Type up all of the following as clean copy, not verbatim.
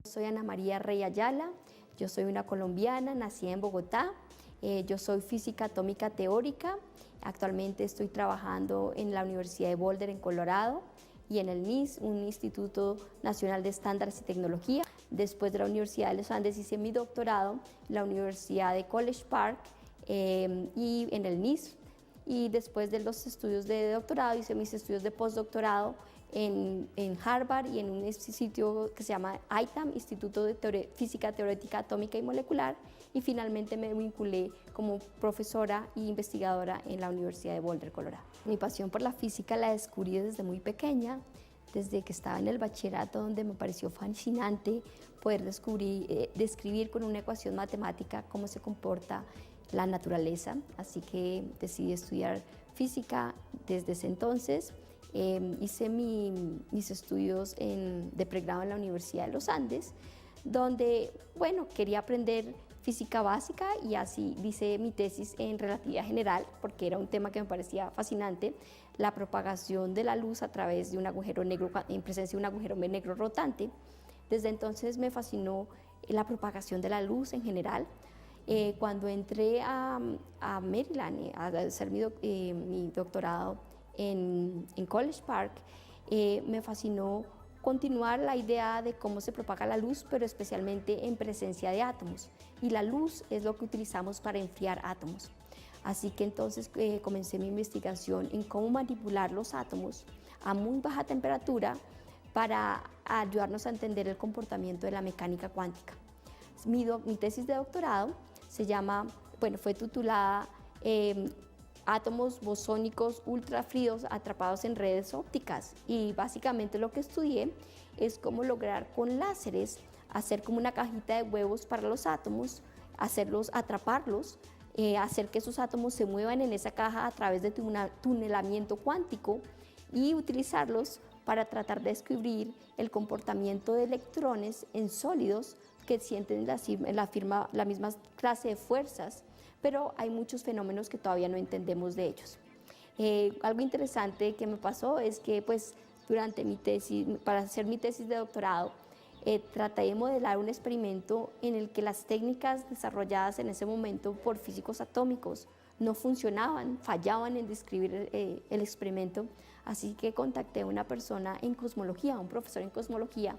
Soy Ana María Rey Ayala, yo soy una colombiana, nací en Bogotá, yo soy física atómica teórica, actualmente estoy trabajando en la Universidad de Boulder en Colorado y en el NIS, un Instituto Nacional de Estándares y Tecnología. Después de la Universidad de los Andes hice mi doctorado en la Universidad de College Park y en el NIS. Y después de los estudios de doctorado hice mis estudios de postdoctorado en Harvard y en un sitio que se llama ITAM, Instituto de Física Teórica Atómica y Molecular, y finalmente me vinculé como profesora e investigadora en la Universidad de Boulder, Colorado. Mi pasión por la física la descubrí desde muy pequeña, desde que estaba en el bachillerato, donde me pareció fascinante poder describir con una ecuación matemática cómo se comporta la naturaleza, así que decidí estudiar física desde ese entonces. Hice mis estudios de pregrado en la Universidad de los Andes, donde, quería aprender física básica y así hice mi tesis en relatividad general, porque era un tema que me parecía fascinante, la propagación de la luz a través de un agujero negro, en presencia de un agujero negro rotante. Desde entonces me fascinó la propagación de la luz en general. Cuando entré a Maryland a hacer mi doctorado en College Park, me fascinó continuar la idea de cómo se propaga la luz, pero especialmente en presencia de átomos. Y la luz es lo que utilizamos para enfriar átomos. Así que entonces comencé mi investigación en cómo manipular los átomos a muy baja temperatura para ayudarnos a entender el comportamiento de la mecánica cuántica. Mi tesis de doctorado fue titulada Átomos bosónicos ultrafríos atrapados en redes ópticas, y básicamente lo que estudié es cómo lograr con láseres hacer como una cajita de huevos para los átomos, atraparlos, hacer que esos átomos se muevan en esa caja a través de un tunelamiento cuántico y utilizarlos para tratar de descubrir el comportamiento de electrones en sólidos que sienten la misma clase de fuerzas, pero hay muchos fenómenos que todavía no entendemos de ellos. Algo interesante que me pasó es que durante mi tesis, para hacer mi tesis de doctorado, traté de modelar un experimento en el que las técnicas desarrolladas en ese momento por físicos atómicos no funcionaban, fallaban en describir el experimento, así que contacté a una persona en cosmología, un profesor en cosmología,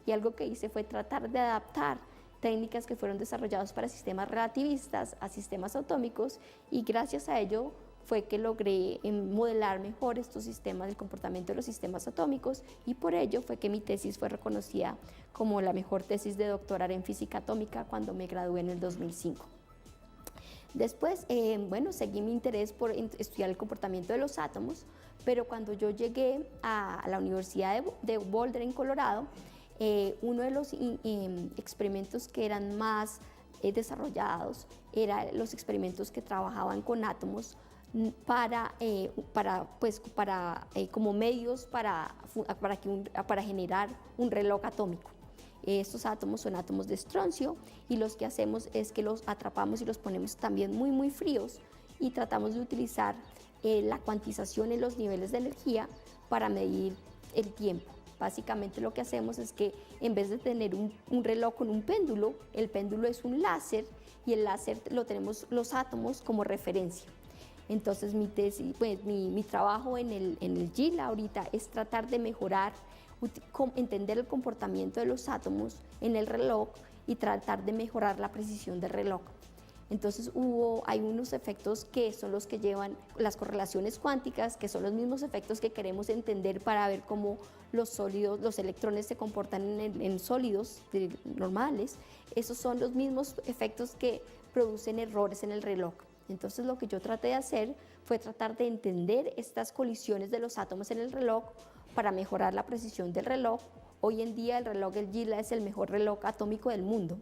y algo que hice fue tratar de adaptar técnicas que fueron desarrolladas para sistemas relativistas a sistemas atómicos, y gracias a ello fue que logré modelar mejor estos sistemas, el comportamiento de los sistemas atómicos, y por ello fue que mi tesis fue reconocida como la mejor tesis de doctorado en física atómica cuando me gradué en el 2005. Después, seguí mi interés por estudiar el comportamiento de los átomos, pero cuando yo llegué a la Universidad de Boulder en Colorado, uno de los experimentos que eran más desarrollados eran los experimentos que trabajaban con átomos como medios para generar un reloj atómico. Estos átomos son átomos de estroncio, y los que hacemos es que los atrapamos y los ponemos también muy muy fríos, y tratamos de utilizar la cuantización en los niveles de energía para medir el tiempo. Básicamente lo que hacemos es que en vez de tener un reloj con un péndulo, el péndulo es un láser, y el láser lo tenemos los átomos como referencia. Entonces mi trabajo en el GILA ahorita es tratar de mejorar, entender el comportamiento de los átomos en el reloj y tratar de mejorar la precisión del reloj. Entonces hay unos efectos que son los que llevan las correlaciones cuánticas, que son los mismos efectos que queremos entender para ver cómo los electrones se comportan en sólidos normales. Esos son los mismos efectos que producen errores en el reloj. Entonces lo que yo traté de hacer fue tratar de entender estas colisiones de los átomos en el reloj para mejorar la precisión del reloj. Hoy en día el reloj del GILA es el mejor reloj atómico del mundo.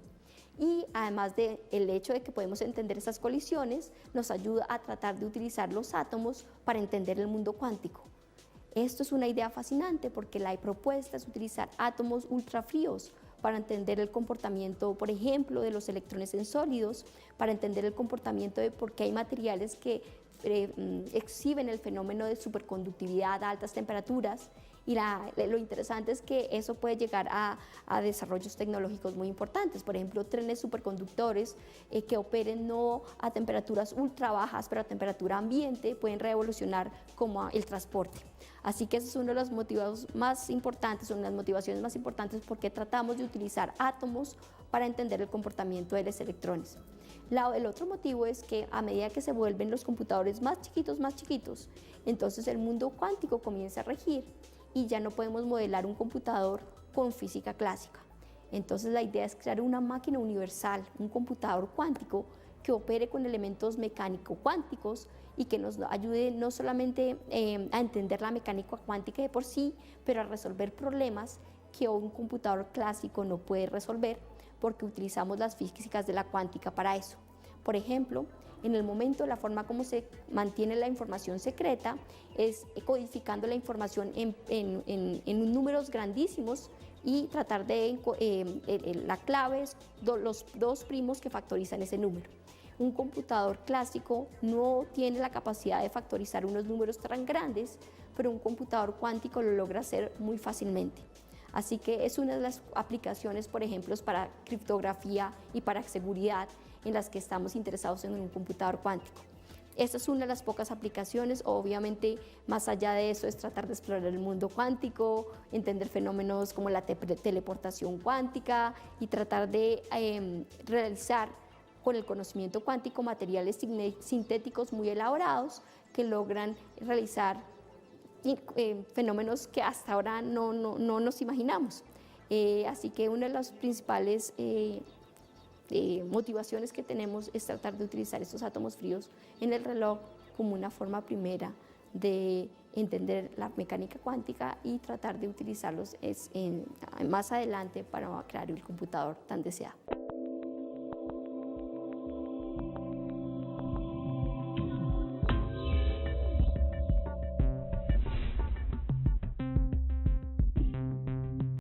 Y además del hecho de que podemos entender esas colisiones, nos ayuda a tratar de utilizar los átomos para entender el mundo cuántico. Esto es una idea fascinante porque la propuesta es utilizar átomos ultrafríos para entender el comportamiento, por ejemplo, de los electrones en sólidos, para entender el comportamiento de por qué hay materiales que exhiben el fenómeno de superconductividad a altas temperaturas, Y lo interesante es que eso puede llegar a desarrollos tecnológicos muy importantes, por ejemplo, trenes superconductores que operen no a temperaturas ultra bajas, pero a temperatura ambiente, pueden revolucionar como el transporte. Así que ese es uno de los motivos más importantes, una de las motivaciones más importantes porque tratamos de utilizar átomos para entender el comportamiento de los electrones. El otro motivo es que a medida que se vuelven los computadores más chiquitos, entonces el mundo cuántico comienza a regir y ya no podemos modelar un computador con física clásica. Entonces la idea es crear una máquina universal, un computador cuántico que opere con elementos mecánico-cuánticos y que nos ayude no solamente a entender la mecánica cuántica de por sí, pero a resolver problemas que un computador clásico no puede resolver porque utilizamos las físicas de la cuántica para eso. Por ejemplo, en el momento, la forma como se mantiene la información secreta es codificando la información en números grandísimos y tratar de la clave es los dos primos que factorizan ese número. Un computador clásico no tiene la capacidad de factorizar unos números tan grandes, pero un computador cuántico lo logra hacer muy fácilmente. Así que es una de las aplicaciones, por ejemplo, para criptografía y para seguridad en las que estamos interesados en un computador cuántico. Esta es una de las pocas aplicaciones. Obviamente, más allá de eso, es tratar de explorar el mundo cuántico, entender fenómenos como la teleportación cuántica y tratar de realizar con el conocimiento cuántico materiales sintéticos muy elaborados que logran realizar fenómenos que hasta ahora no nos imaginamos. Así que una de las principales motivaciones que tenemos es tratar de utilizar estos átomos fríos en el reloj como una forma primera de entender la mecánica cuántica y tratar de utilizarlos más adelante para crear el computador tan deseado.